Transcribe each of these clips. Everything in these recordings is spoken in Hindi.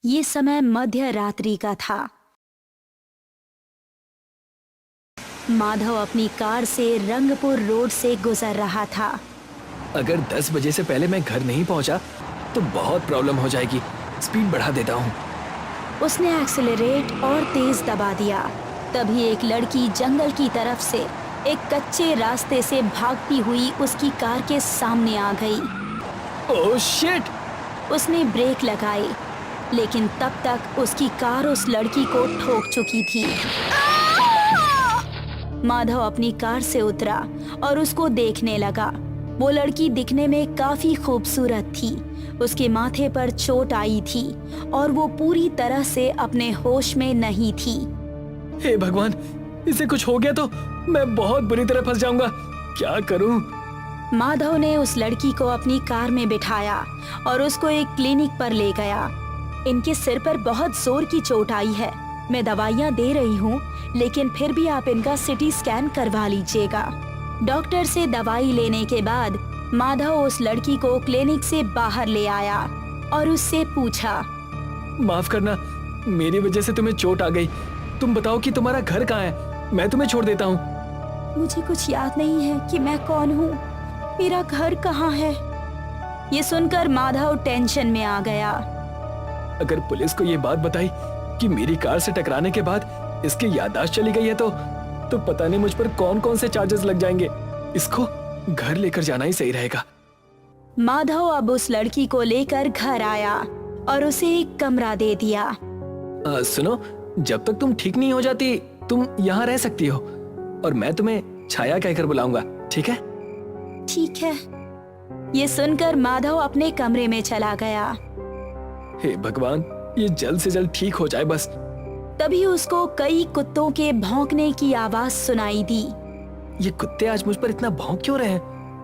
ये समय मध्य रात्रि का था। माधव अपनी कार से रंगपुर रोड से गुजर रहा था। अगर 10 बजे से पहले मैं घर नहीं पहुंचा तो बहुत प्रॉब्लम हो जाएगी। स्पीड बढ़ा देता हूँ। उसने एक्सेलरेट और तेज दबा दिया। तभी एक लड़की जंगल की तरफ से एक कच्चे रास्ते से भागती हुई उसकी कार के सामने आ गई। Oh shit! उसने ब्रेक लगाए, लेकिन तब तक उसकी कार उस लड़की को ठोक चुकी थी। माधव अपनी कार से उतरा और उसको देखने लगा। वो लड़की दिखने में काफी खूबसूरत थी। उसके माथे पर चोट आई थी और वो पूरी तरह से अपने होश में नहीं थी। हे भगवान, इसे कुछ हो गया तो मैं बहुत बुरी तरह फंस जाऊंगा। क्या करूं? माधव ने उस लड़की को अपनी कार में बिठाया और उसको एक क्लिनिक पर ले गया। इनके सिर पर बहुत जोर की चोट आई है। मैं दवाइयाँ दे रही हूँ, लेकिन फिर भी आप इनका सीटी स्कैन करवा लीजिएगा। डॉक्टर से दवाई लेने के बाद माधव उस लड़की को क्लिनिक से बाहर ले आया और उससे पूछा, माफ करना, मेरी वजह से तुम्हें चोट आ गई। तुम बताओ कि तुम्हारा घर कहाँ है? मैं तुम्हें छोड़ देता हूँ। मुझे कुछ याद नहीं है कि मैं कौन हूँ। मेरा घर कहाँ है? ये सुनकर माधव टेंशन में आ गया। अगर पुलिस को ये बात बताई कि मेरी कार से टकराने के बाद इसकी याददाश्त चली गई है तो पता नहीं मुझ पर कौन कौन से चार्जेस लग जाएंगे। इसको घर लेकर जाना ही सही रहेगा। माधव अब उस लड़की को लेकर घर आया और उसे एक कमरा दे दिया। सुनो, जब तक तुम ठीक नहीं हो जाती तुम यहाँ रह सकती हो और मैं तुम्हें छाया कहकर बुलाऊंगा, ठीक है? ठीक है। ये सुनकर माधव अपने कमरे में चला गया। हे भगवान, ये जल्द से जल्द ठीक हो जाए बस। तभी उसको कई कुत्तों के भौंकने की आवाज सुनाई दी। ये कुत्ते आज मुझ पर इतना भौंक क्यों रहे हैं?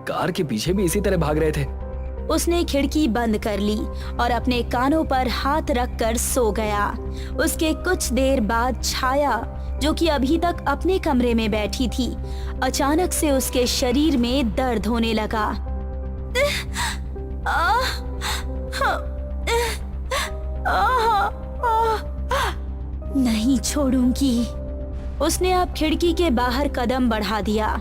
कार के पीछे भी इसी तरह भाग रहे थे। उसने खिड़की बंद कर ली और अपने कानों पर हाथ रखकर सो गया। उसके कुछ देर बाद छाया, जो कि अभी तक अपने कमरे में बैठी थी, अचानक से उसके शरीर में दर्द होने लगा। नहीं छोड़ूंगी। उसने अब खिड़की के बाहर कदम बढ़ा दिया,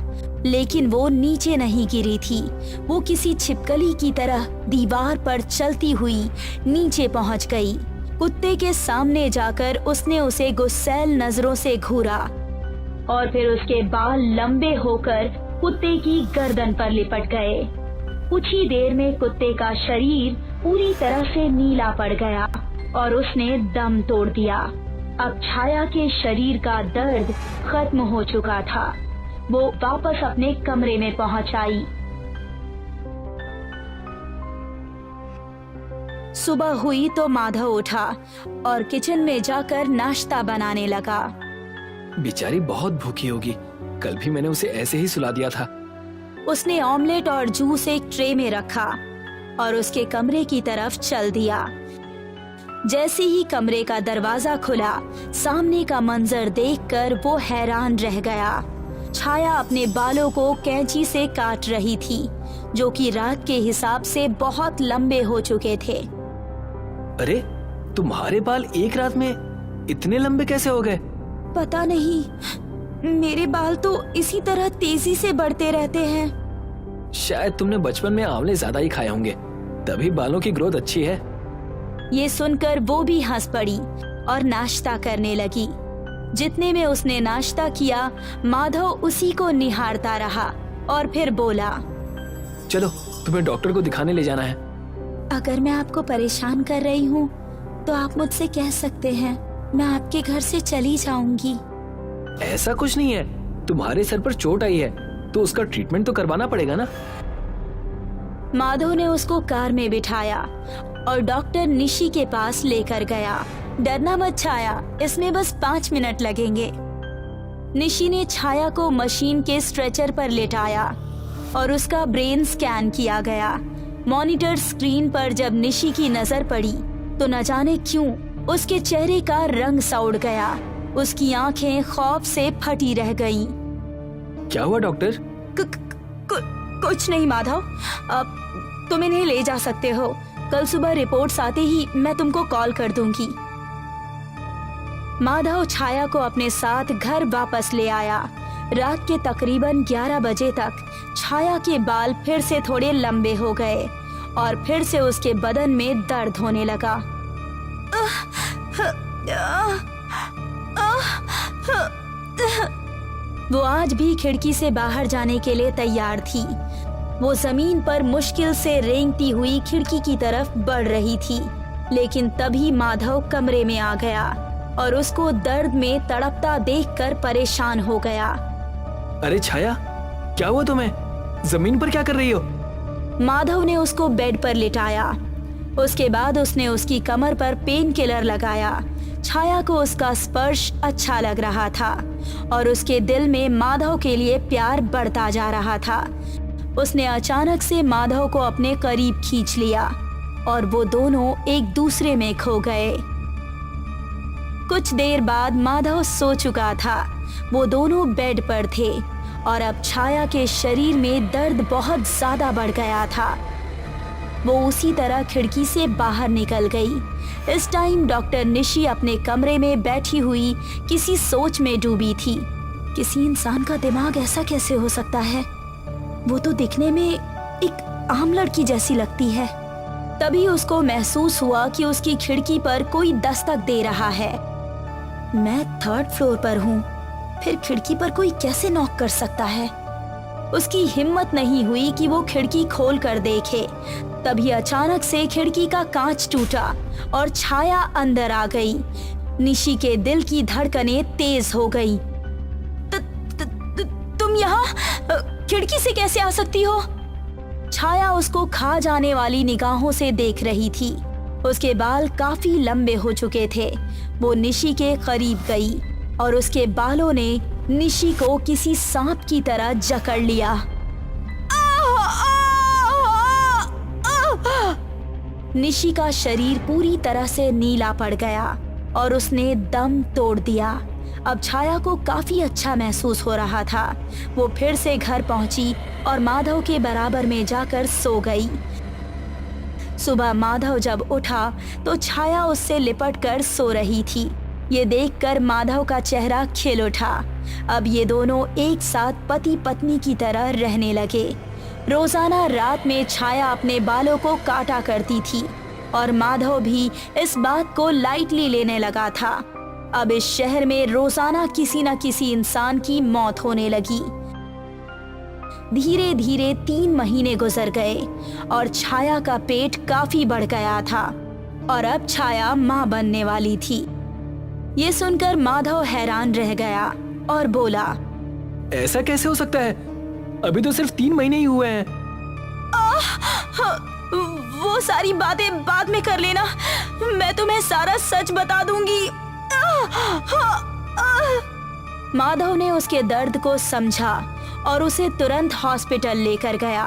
लेकिन वो नीचे नहीं गिरी थी। वो किसी छिपकली की तरह दीवार पर चलती हुई नीचे पहुंच गई। कुत्ते के सामने जाकर उसने उसे गुस्सैल नजरों से घूरा और फिर उसके बाल लंबे होकर कुत्ते की गर्दन पर लिपट गए। कुछ ही देर में कुत्ते का शरीर पूरी तरह से नीला पड़ गया और उसने दम तोड़ दिया। अब छाया के शरीर का दर्द खत्म हो चुका था। वो वापस अपने कमरे में पहुंच आई। सुबह हुई तो माधव उठा और किचन में जाकर नाश्ता बनाने लगा। बेचारी बहुत भूखी होगी। कल भी मैंने उसे ऐसे ही सुला दिया था। उसने ऑमलेट और जूस एक ट्रे में रखा और उसके कमरे की तरफ चल दिया। जैसे ही कमरे का दरवाजा खुला, सामने का मंजर देखकर वो हैरान रह गया। छाया अपने बालों को कैंची से काट रही थी, जो कि रात के हिसाब से बहुत लंबे हो चुके थे। अरे, तुम्हारे बाल एक रात में इतने लंबे कैसे हो गए? पता नहीं, मेरे बाल तो इसी तरह तेजी से बढ़ते रहते हैं। शायद तुमने बचपन में आंवले ज्यादा ही खाए होंगे, तभी बालों की ग्रोथ अच्छी है। ये सुनकर वो भी हंस पड़ी और नाश्ता करने लगी। जितने में उसने नाश्ता किया, माधव उसी को निहारता रहा और फिर बोला, चलो तुम्हें डॉक्टर को दिखाने ले जाना है। अगर मैं आपको परेशान कर रही हूँ तो आप मुझसे कह सकते हैं, मैं आपके घर से चली जाऊंगी। ऐसा कुछ नहीं है, तुम्हारे सर पर चोट आई है तो उसका ट्रीटमेंट तो करवाना पड़ेगा ना। माधव ने उसको कार में बिठाया और डॉक्टर निशी के पास लेकर गया। डरना मत छाया, इसमें बस 5 मिनट लगेंगे। निशी ने छाया को मशीन के स्ट्रेचर पर लेटाया और उसका ब्रेन स्कैन किया गया। मॉनिटर स्क्रीन पर जब निशी की नजर पड़ी तो न जाने क्यों उसके चेहरे का रंग सा उड़ गया। उसकी आंखें खौफ से फटी रह गईं। क्या हुआ डॉक्टर? कुछ नहीं माधव, अब तुम इन्हें ले जा सकते हो। कल सुबह रिपोर्ट्स आते ही मैं तुमको कॉल कर दूंगी। माधव छाया को अपने साथ घर वापस ले आया। रात के तकरीबन 11 बजे तक छाया के बाल फिर से थोड़े लंबे हो गए और फिर से उसके बदन में दर्द होने लगा। वो आज भी खिड़की से बाहर जाने के लिए तैयार थी। वो जमीन पर मुश्किल से रेंगती हुई खिड़की की तरफ बढ़ रही थी, लेकिन तभी माधव कमरे में आ गया और उसको दर्द में तड़पता देखकर परेशान हो गया। अरे छाया, क्या हुआ तुम्हें? जमीन पर क्या कर रही हो? माधव ने उसको बेड पर लिटाया। उसके बाद उसने उसकी कमर पर पेन किलर लगाया। छाया को उसका स्पर्श अच्छा लग रहा था और उसके दिल में माधव के लिए प्यार बढ़ता जा रहा था। उसने अचानक से माधव को अपने करीब खींच लिया और वो दोनों एक दूसरे में खो गए। कुछ देर बाद माधव सो चुका था। वो दोनों बेड पर थे और अब छाया के शरीर में दर्द बहुत ज्यादा बढ़ गया था। वो उसी तरह खिड़की से बाहर निकल गई। इस टाइम डॉक्टर निशी अपने कमरे में बैठी हुई किसी सोच में डूबी थी। किसी इंसान का दिमाग ऐसा कैसे हो सकता है? वो तो दिखने में एक आम लड़की जैसी लगती है। तभी उसको महसूस हुआ कि उसकी खिड़की पर कोई दस्तक दे रहा है। मैं 3rd फ्लोर पर हूँ, फिर खिड़की पर कोई कैसे नॉक कर सकता है? उसकी हिम्मत नहीं हुई कि वो खिड़की खोल कर देखे। तभी अचानक से खिड़की का कांच टूटा और छाया अंदर आ गई। निशी के दिल की धड़कनें तेज हो गई। तुम यहाँ खिड़की से कैसे आ सकती हो? छाया उसको खा जाने वाली निगाहों से देख रही थी। उसके बाल काफी लंबे हो चुके थे। वो निशी के करीब गई और उसके बालों ने निशी को किसी सांप की तरह जकड़ लिया। निशी का शरीर पूरी तरह से नीला पड़ गया और उसने दम तोड़ दिया। अब छाया को काफी अच्छा महसूस हो रहा था। वो फिर से घर पहुंची और माधव के बराबर में जाकर सो गई। सुबह माधव जब उठा तो छाया उससे लिपटकर सो रही थी। ये देखकर माधव का चेहरा खिल उठा। अब ये दोनों एक साथ पति पत्नी की तरह रहने लगे। रोजाना रात में छाया अपने बालों को काटा करती थी और माधव भी इस बात को लाइटली लेने लगा था। अब इस शहर में रोजाना किसी न किसी इंसान की मौत होने लगी। धीरे धीरे 3 महीने गुजर गए और छाया का पेट काफी बढ़ गया था और अब छाया मां बनने वाली थी। ये सुनकर माधव हैरान रह गया और बोला, ऐसा कैसे हो सकता है? अभी तो सिर्फ 3 महीने ही हुए हैं। वो सारी बातें बाद में कर लेना, मैं तुम्हें सारा सच बता दूंगी। माधव ने उसके दर्द को समझा और उसे तुरंत हॉस्पिटल लेकर गया।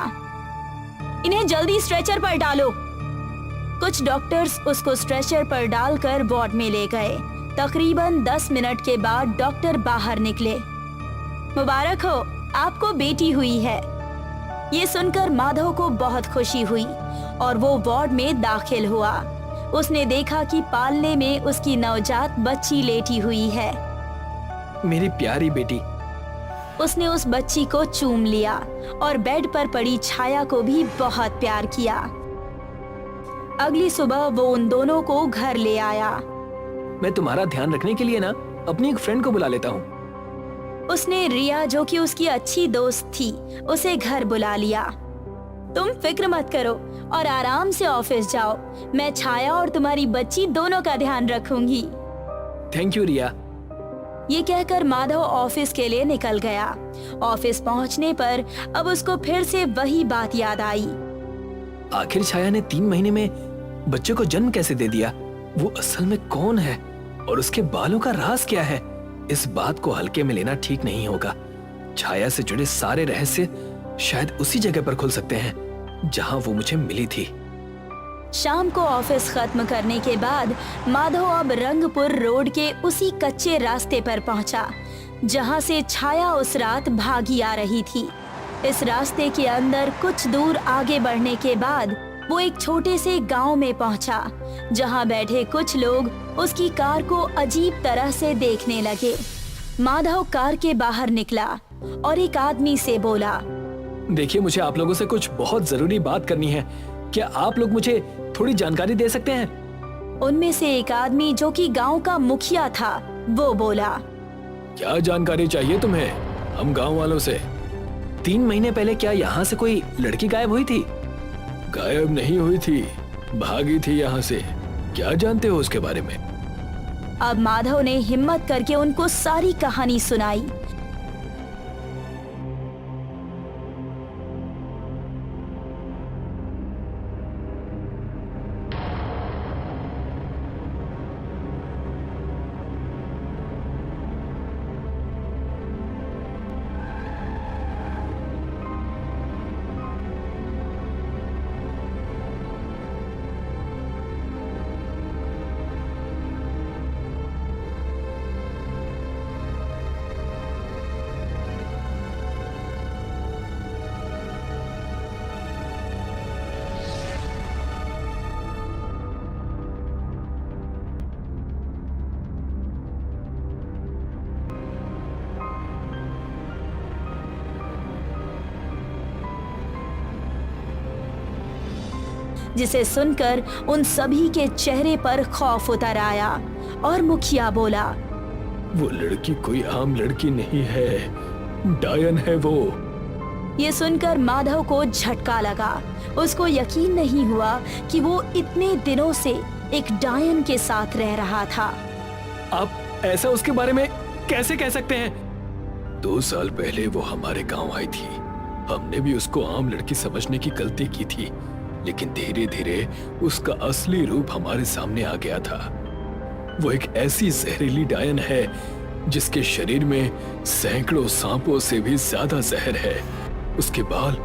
इन्हें जल्दी स्ट्रेचर पर डालो। कुछ डॉक्टर्स उसको स्ट्रेचर पर डालकर वार्ड में ले गए। तकरीबन 10 मिनट के बाद डॉक्टर बाहर निकले। मुबारक हो, आपको बेटी हुई है। ये सुनकर माधव को बहुत खुशी हुई और वो वार्ड में दाखिल हुआ। उसने देखा कि पालने में उसकी नवजात बच्ची लेटी हुई है। मेरी प्यारी बेटी। उसने उस बच्ची को चूम लिया और बेड पर पड़ी छाया को भी बहुत प्यार किया। अगली सुबह वो उन दोनों को घर ले आया। मैं तुम्हारा ध्यान रखने के लिए ना अपनी एक फ्रेंड को बुला लेता हूँ। उसने रिया, जो कि उसकी अच्छी दोस्त थी, उसे घर बुला लिया। तुम फिक्र मत करो और आराम से ऑफिस जाओ। मैं छाया और तुम्हारी बच्ची दोनों का ध्यान रखूंगी। थैंक यू रिया। ये कहकर माधव ऑफिस के लिए निकल गया। ऑफिस पहुंचने पर अब उसको फिर से वही बात याद आई। आखिर छाया ने 3 महीने में बच्चे को जन्म कैसे दे दिया? वो असल में कौन है और उसके बालों का राज क्या है? इस बात को हल्के में लेना ठीक नहीं होगा। छाया से जुड़े सारे रहस्य शायद उसी जगह पर खुल सकते हैं जहां वो मुझे मिली थी। शाम को ऑफिस खत्म करने के बाद माधव अब रंगपुर रोड के उसी कच्चे रास्ते पर पहुंचा जहां से छाया उस रात भागी आ रही थी। इस रास्ते के अंदर कुछ दूर आगे बढ़ने के बाद वो एक छोटे से गांव में पहुंचा, जहां बैठे कुछ लोग उसकी कार को अजीब तरह से देखने लगे। माधव कार के बाहर निकला और एक आदमी से बोला, देखिए, मुझे आप लोगों से कुछ बहुत जरूरी बात करनी है। क्या आप लोग मुझे थोड़ी जानकारी दे सकते हैं? उनमें से एक आदमी जो कि गांव का मुखिया था, वो बोला, क्या जानकारी चाहिए तुम्हें हम गांव वालों से? 3 महीने पहले क्या यहाँ से कोई लड़की गायब हुई थी? गायब नहीं हुई थी, भागी थी यहाँ से। क्या जानते हो उसके बारे में? अब माधव ने हिम्मत करके उनको सारी कहानी सुनाई। जिसे सुनकर उन सभी के चेहरे पर खौफ उतर आया और मुखिया बोला, वो लड़की कोई आम लड़की नहीं है, डायन है वो। ये सुनकर माधव को झटका लगा। उसको यकीन नहीं हुआ कि वो इतने दिनों से एक डायन के साथ रह रहा था। आप ऐसा उसके बारे में कैसे कह सकते हैं? 2 साल पहले वो हमारे गांव आई थी। हमने भी उसको आम लड़की समझने की गलती की थी, लेकिन धीरे धीरे उसका असली रूप हमारे सामने आ गया था। वो एक ऐसी जहरीली डायन है जिसके शरीर में सैकड़ों सांपों से भी ज्यादा जहर है। उसके बाल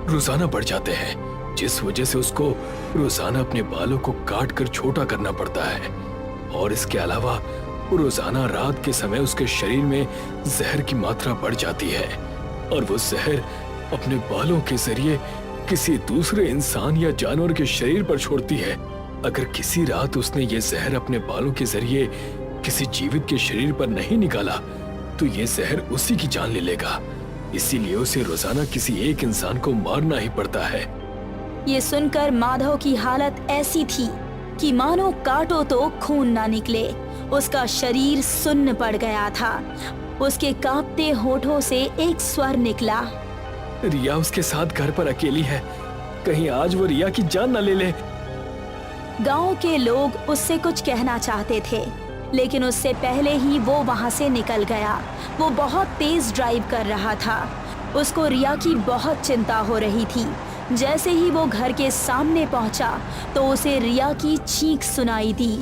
रोजाना बढ़ जाते हैं, जिस वजह से उसको रोजाना अपने बालों को काट कर छोटा करना पड़ता है। और इसके अलावा रोजाना रात के समय उसके शरीर में जहर की मात्रा बढ़ जाती है और वो जहर अपने बालों के जरिए किसी दूसरे इंसान या जानवर के शरीर पर छोड़ती है। अगर किसी रात उसने ये जहर अपने बालों के जरिए किसी जीवित के शरीर पर नहीं निकाला तो ये जहर उसी की जान ले लेगा। इसीलिए उसे रोजाना किसी एक इंसान को मारना ही पड़ता है। ये सुनकर माधव की हालत ऐसी थी कि मानो काटो तो खून ना निकले। उसका शरीर सुन्न पड़ गया था। उसके कांपते होठों से एक स्वर निकला, रिया उसके साथ घर पर अकेली है, कहीं आज वो रिया की जान न ले ले। गांव के लोग उससे कुछ कहना चाहते थे, लेकिन उससे पहले ही वो वहां से निकल गया। वो बहुत तेज ड्राइव कर रहा था। उसको रिया की बहुत चिंता हो रही थी। जैसे ही वो घर के सामने पहुंचा तो उसे रिया की चीख सुनाई दी,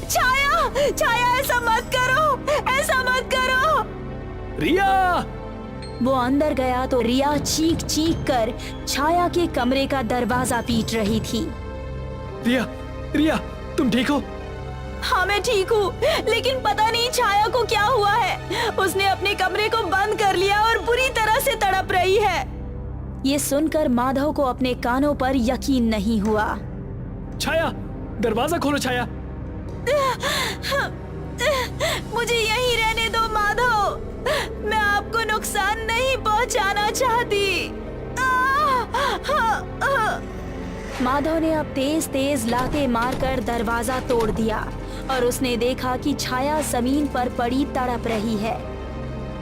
छाया, छाया, ऐसा मत करो, ऐसा मत करो। रिया! वो अंदर गया तो रिया चीख चीख कर छाया के कमरे का दरवाजा पीट रही थी। रिया, रिया, तुम ठीक हो? हाँ, मैं ठीक हूँ, लेकिन पता नहीं छाया को क्या हुआ है। उसने अपने कमरे को बंद कर लिया और बुरी तरह से तड़प रही है। ये सुनकर माधव को अपने कानों पर यकीन नहीं हुआ। छाया, दरवाजा खोलो छाया। मुझे यहीं रहने दो माधव, मैं आपको नुकसान नहीं पहुंचाना चाहती। माधव ने अब तेज तेज लाते मारकर दरवाजा तोड़ दिया और उसने देखा कि छाया जमीन पर पड़ी तड़प रही है।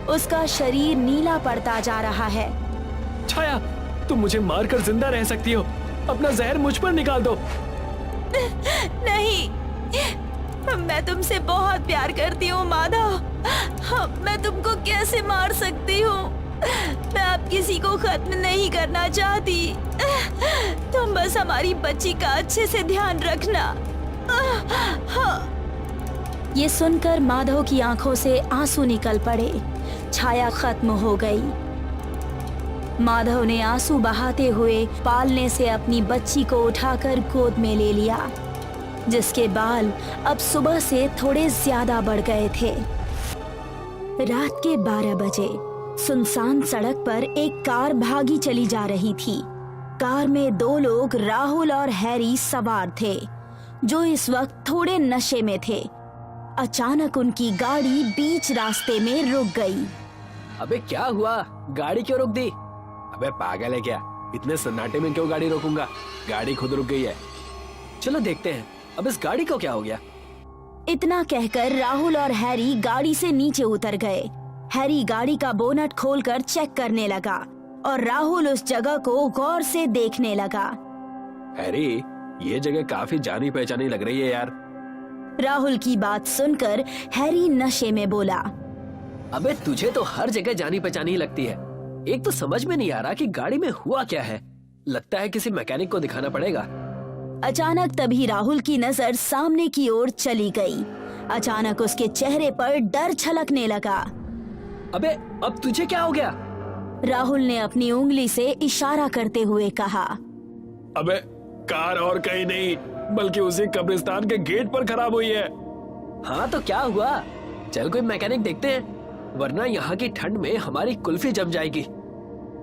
उसका शरीर नीला पड़ता जा रहा है। छाया, तुम मुझे मारकर जिंदा रह सकती हो, अपना जहर मुझ पर निकाल दो। नहीं, मैं तुमसे बहुत प्यार करती हूँ माधव। मैं तुमको कैसे मार सकती हूँ? मैं अब किसी को खत्म नहीं करना चाहती। तुम बस हमारी बच्ची का अच्छे से ध्यान रखना। ये सुनकर माधव की आंखों से आंसू निकल पड़े। छाया खत्म हो गई। माधव ने आंसू बहाते हुए पालने से अपनी बच्ची को उठाकर गोद में ले लिया, जिसके बाल अब सुबह से थोड़े ज्यादा बढ़ गए थे। रात के 12 बजे सुनसान सड़क पर एक कार भागी चली जा रही थी। कार में दो लोग राहुल और हैरी सवार थे, जो इस वक्त थोड़े नशे में थे। अचानक उनकी गाड़ी बीच रास्ते में रुक गई। अबे क्या हुआ, गाड़ी क्यों रोक दी? अबे पागल है क्या, इतने सन्नाटे में क्यों गाड़ी रोकूंगा? गाड़ी खुद रुक गई है। चलो देखते हैं अब इस गाड़ी को क्या हो गया। इतना कहकर राहुल और हैरी गाड़ी से नीचे उतर गए। हैरी गाड़ी का बोनट खोलकर चेक करने लगा और राहुल उस जगह को गौर से देखने लगा। हैरी, ये जगह काफी जानी पहचानी लग रही है यार। राहुल की बात सुनकर हैरी नशे में बोला, अबे तुझे तो हर जगह जानी पहचानी लगती है। एक तो समझ में नहीं आ रहा कि गाड़ी में हुआ क्या है। लगता है किसी मैकेनिक को दिखाना पड़ेगा। अचानक तभी राहुल की नजर सामने की ओर चली गई। अचानक उसके चेहरे पर डर छलकने लगा। अबे अब तुझे क्या हो गया? राहुल ने अपनी उंगली से इशारा करते हुए कहा, अबे कार और कहीं नहीं बल्कि उसी कब्रिस्तान के गेट पर खराब हुई है। हाँ तो क्या हुआ? चल कोई मैकेनिक देखते हैं, वरना यहाँ की ठंड में हमारी कुल्फी जम जाएगी।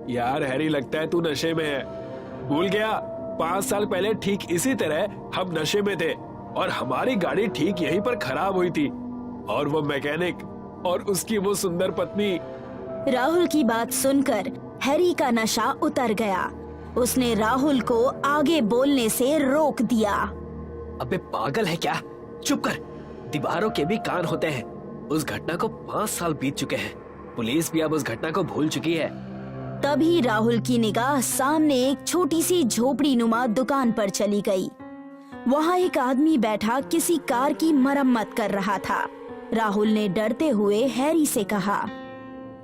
यार हैरी, लगता है तू नशे में है। भूल गया 5 साल पहले ठीक इसी तरह हम नशे में थे और हमारी गाड़ी ठीक यहीं पर खराब हुई थी, और वो मैकेनिक और उसकी वो सुंदर पत्नी। राहुल की बात सुनकर हैरी का नशा उतर गया। उसने राहुल को आगे बोलने से रोक दिया। अबे पागल है क्या? चुप कर, दीवारों के भी कान होते हैं। उस घटना को 5 साल बीत चुके हैं। पुलिस भी अब उस घटना को भूल चुकी है। तभी राहुल की निगाह सामने एक छोटी सी झोपड़ी नुमा दुकान पर चली गई। वहाँ एक आदमी बैठा किसी कार की मरम्मत कर रहा था। राहुल ने डरते हुए हैरी से कहा,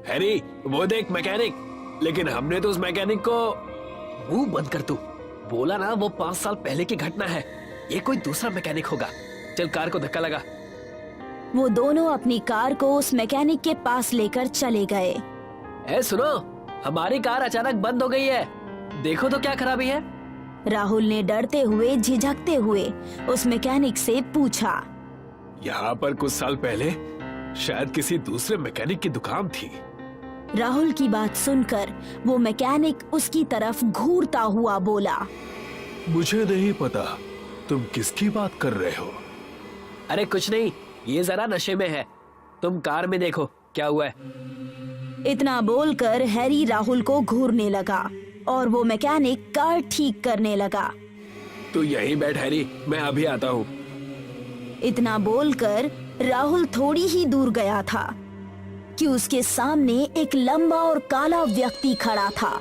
हैरी वो देख मैकेनिक। लेकिन हमने तो उस मैकेनिक को। मुंह बंद कर तू। बोला ना वो 5 साल पहले की घटना है। ये कोई दूसरा मैकेनिक होगा। चल कार को धक्का लगा। वो दोनों अपनी कार को उस मैकेनिक के पास लेकर चले गए। ए सुनो, हमारी कार अचानक बंद हो गई है। देखो तो क्या खराबी है। राहुल ने डरते हुए झिझकते हुए उस मैकेनिक से पूछा, यहाँ पर कुछ साल पहले शायद किसी दूसरे मैकेनिक की दुकान थी। राहुल की बात सुनकर वो मैकेनिक उसकी तरफ घूरता हुआ बोला, मुझे नहीं पता तुम किसकी बात कर रहे हो। अरे कुछ नहीं, ये जरा नशे में है। तुम कार में देखो क्या हुआ है। इतना बोलकर हैरी राहुल को घूरने लगा और वो मैकेनिक कार ठीक करने लगा। तू यहीं बैठ हैरी, मैं अभी आता हूँ। इतना बोलकर राहुल थोड़ी ही दूर गया था कि उसके सामने एक लंबा और काला व्यक्ति खड़ा था,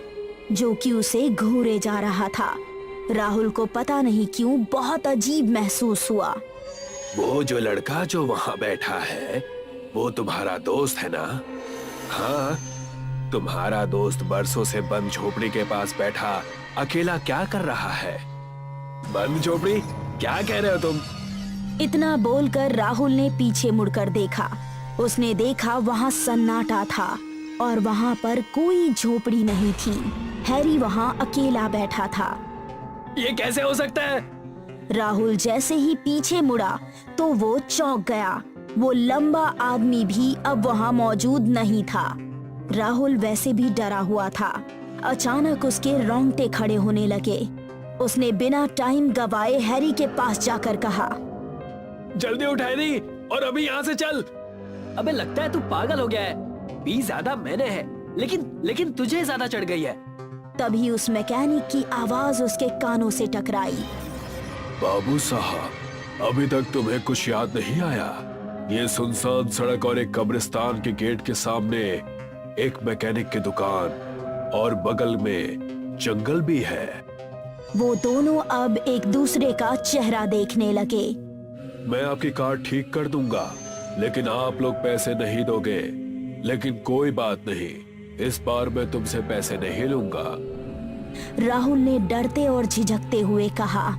जो कि उसे घूरे जा रहा था। राहुल को पता नहीं क्यों बहुत अजीब महसूस हुआ। वो जो लड़का जो वहाँ बैठा है वो तुम्हारा दोस्त है ना? हाँ, तुम्हारा दोस्त बरसों से बंद झोपड़ी के पास बैठा अकेला क्या कर रहा है? बंद झोपड़ी? क्या कह रहे हो तुम? इतना बोलकर राहुल ने पीछे मुड़कर देखा। उसने देखा वहाँ सन्नाटा था और वहाँ पर कोई झोपड़ी नहीं थी। हैरी वहाँ अकेला बैठा था। ये कैसे हो सकता है? राहुल जैसे ही पीछे मुड़ा तो वो चौंक गया। वो लंबा आदमी भी अब वहाँ मौजूद नहीं था। राहुल वैसे भी डरा हुआ था। अचानक उसके रोंगटे खड़े होने लगे। उसने बिना टाइम गवाए हैरी के पास जाकर कहा, जल्दी उठ हैरी और अभी यहाँ से चल। अबे लगता है तू पागल हो गया है। पी ज्यादा मैंने है, लेकिन तुझे ज्यादा चढ़ गई है। तभी उस मैकेनिक की आवाज उसके कानों से टकराई। बाबू साहब, अभी तक तुम्हें कुछ याद नहीं आया? ये सुनसान सड़क और एक कब्रिस्तान के गेट के सामने एक मैकेनिक की दुकान और बगल में जंगल भी है। वो दोनों अब एक दूसरे का चेहरा देखने लगे। मैं आपकी कार ठीक कर दूंगा, लेकिन आप लोग पैसे नहीं दोगे। लेकिन कोई बात नहीं, इस बार मैं तुमसे पैसे नहीं लूंगा। राहुल ने डरते और झिझकते हुए कहा,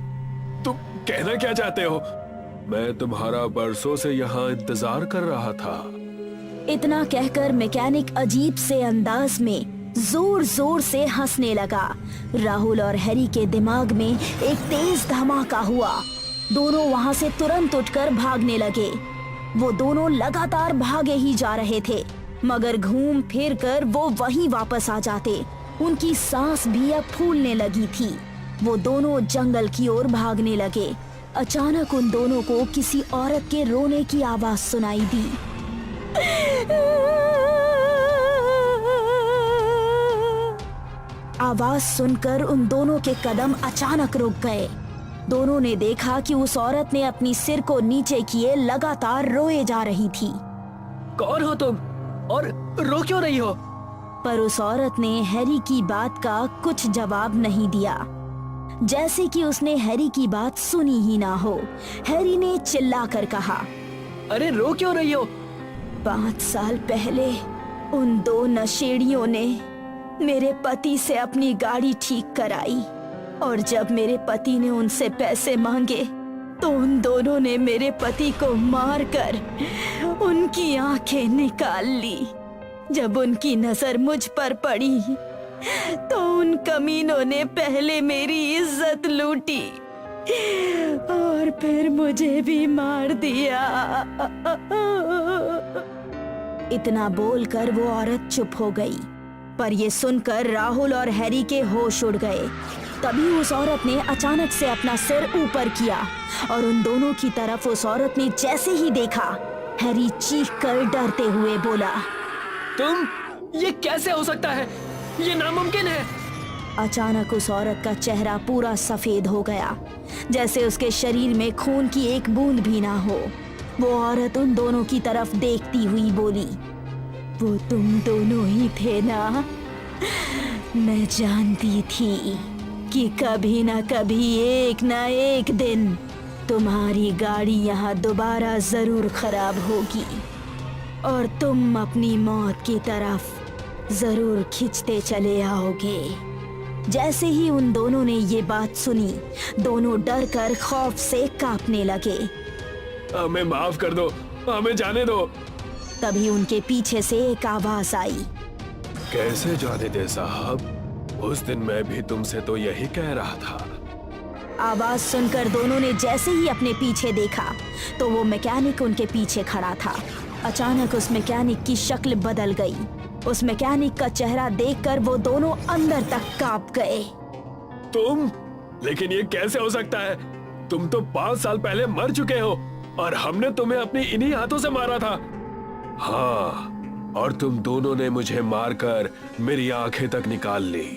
तुम कहना क्या चाहते हो? मैं तुम्हारा बरसों से यहाँ इंतजार कर रहा था। इतना कहकर मैकेनिक अजीब से अंदाज में जोर जोर से हंसने लगा। राहुल और हैरी के दिमाग में एक तेज धमाका हुआ। दोनों वहां से तुरंत उठकर भागने लगे। वो दोनों लगातार भागे ही जा रहे थे, मगर घूम फिर कर वो वहीं वापस आ जाते। उनकी सांस भी अब फूलने लगी थी। वो दोनों जंगल की ओर भागने लगे। अचानक उन दोनों को किसी औरत के रोने की आवाज सुनाई दी। आवाज सुनकर उन दोनों के कदम अचानक रुक गए। दोनों ने देखा कि उस औरत ने अपनी सिर को नीचे किए लगातार रोए जा रही थी। कौन हो तुम और रो क्यों रही हो? पर उस औरत ने हैरी की बात का कुछ जवाब नहीं दिया, जैसे कि उसने हैरी की बात सुनी ही ना हो। हैरी ने चिल्लाकर कहा, अरे रो क्यों रही हो? 5 साल पहले उन 2 नशेड़ियों ने मेरे पति से अपनी गाड़ी ठीक कराई और जब मेरे पति ने उनसे पैसे मांगे तो उन दोनों ने मेरे पति को मारकर उनकी आंखें निकाल ली। जब उनकी नजर मुझ पर पड़ी तो उन कमीनों ने पहले मेरी इज्जत लूटी और फिर मुझे भी मार दिया। इतना बोलकर वो औरत चुप हो गई। पर ये सुनकर राहुल और हैरी के होश उड़ गए। तभी उस औरत ने अचानक से अपना सिर ऊपर किया और उन दोनों की तरफ उस औरत ने जैसे ही देखा, हैरी चीखकर डरते हुए बोला, तुम? ये कैसे हो सकता है? ये नामुमकिन है। अचानक उस औरत का चेहरा पूरा सफेद हो गया, जैसे उसके शरीर में खून की एक बूंद भी ना हो। वो औरत उन दोनों की तरफ देखती हुई बोली, वो तुम दोनों ही थे ना? मैं जानती थी कि कभी ना कभी एक ना एक दिन तुम्हारी गाड़ी यहाँ दोबारा जरूर खराब होगी और तुम अपनी मौत की तरफ जरूर खिंचते चले आओगे। जैसे ही उन दोनों ने ये बात सुनी, दोनों डर कर खौफ से कांपने लगे। हमें माफ कर दो, हमें जाने दो। तभी उनके पीछे से एक आवाज आई, कैसे जाने दे साहब? उस दिन मैं भी तुमसे तो यही कह रहा था। आवाज सुनकर दोनों ने जैसे ही अपने पीछे देखा तो वो मैकेनिक उनके पीछे खड़ा था। अचानक उस मैकेनिक की शक्ल बदल गई। उस मैकेनिक का चेहरा देखकर वो दोनों अंदर तक कांप गए। तुम? लेकिन ये कैसे हो सकता है? तुम तो 5 साल पहले मर चुके हो और हमने तुम्हें अपनी इन्हीं हाथों से मारा था। हाँ, और तुम दोनों ने मुझे मारकर मेरी आंखें तक निकाल ली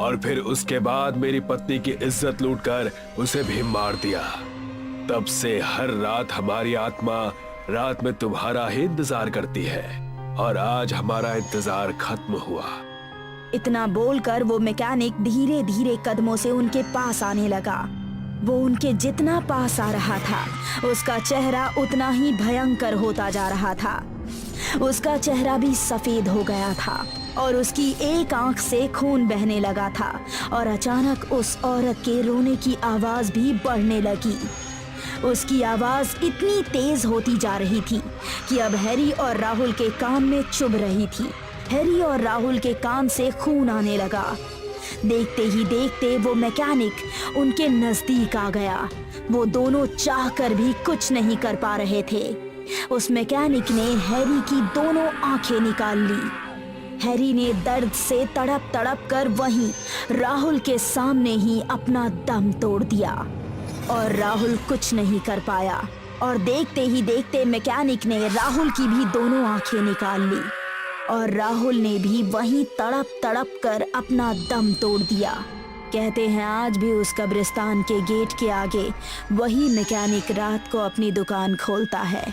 और फिर उसके बाद मेरी पत्नी की इज्जत लूटकर उसे भी मार दिया। तब से हर रात हमारी आत्मा रात में तुम्हारा ही इंतजार करती है और आज हमारा इंतजार खत्म हुआ। इतना बोलकर वो मैकेनिक धीरे धीरे कदमों से उनके पास आने लगा। वो उनके जितना पास आ रहा था, उसका चेहरा उतना ही भयंकर होता जा रहा था। उसका चेहरा भी सफेद हो गया था और उसकी एक आंख से खून बहने लगा था और अचानक उस औरत के रोने की आवाज भी बढ़ने लगी। उसकी आवाज इतनी तेज होती जा रही थी कि अब हैरी और राहुल के कान में चुभ रही थी। हैरी और राहुल के कान से खून आने लगा। देखते ही देखते वो मैकेनिक उनके नजदीक आ गया। वो दोनों चाहकर भी कुछ नहीं कर पा रहे थे। उस मैकेनिक ने हैरी की दोनों आंखें निकाल ली। हैरी ने दर्द से तड़प तड़प कर वहीं राहुल के सामने ही अपना दम तोड़ दिया और राहुल कुछ नहीं कर पाया। और देखते ही देखते मैकेनिक ने राहुल की भी दोनों आंखें निकाल ली और राहुल ने भी वहीं तड़प तड़प कर अपना दम तोड़ दिया। कहते हैं आज भी उस कब्रिस्तान के गेट के आगे वही मैकेनिक रात को अपनी दुकान खोलता है।